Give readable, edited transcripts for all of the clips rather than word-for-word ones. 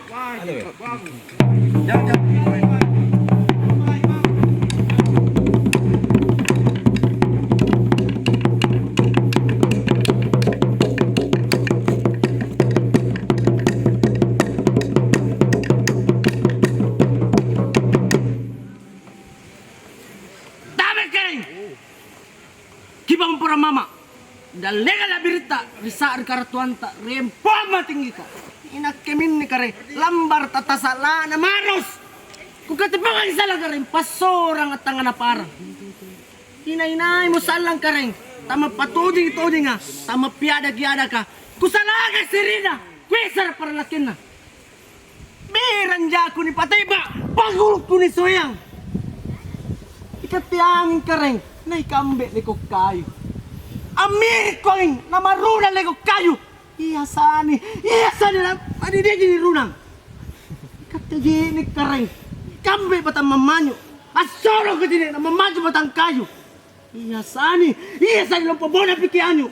Ano eh? Dami kayo! Kibang pura mama. Dalega la birita, risar karatuanta, rempoma tinggi ka. Inakemin ni kare, lambar tatasala na maros. Kung katipangan isa lang kare, pasorang at tanga na parang. Hinahinay mo salang kare, tama patuding-tuding nga, tama piyada-giyada ka. Kusalaga sirina, kwisar para lakin na. Biran dya ko ni Patayba, pagulog ko ni Soyang. Ikatiyangin kare, na ikambe ni Kukayo. Amir ko ang namarunang lego kayo. Iyasani na panidigin ni Runang. Kataginik ka rin. Kambe pa mamanyo. Asoro ko din na mamanyo pa kayo. Iyasani lang pabona pikian nyo.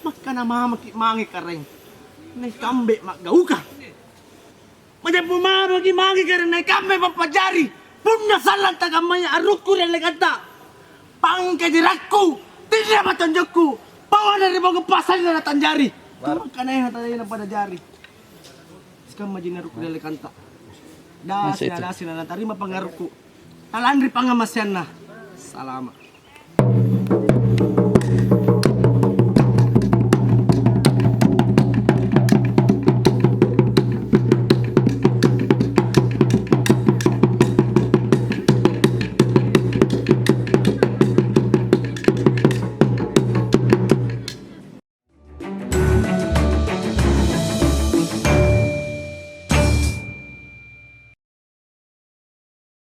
Maka na mamaki-mangi ka rin. Na kambe magaw ka. Madya pumamaki-mangi ka rin na kambe papajari. Punasalan tagamaya aruk ko rin laganda. Pangkadirak ko. Tidak matanjak ko. Bawa na rin mga pasal na natanjari. Tumag ka na yung natanjari na padajari. Sekarang majinaruk ko dali kanta. Dasi na natari mapangaruk ko. Talandri pangamasyan na. Salamat.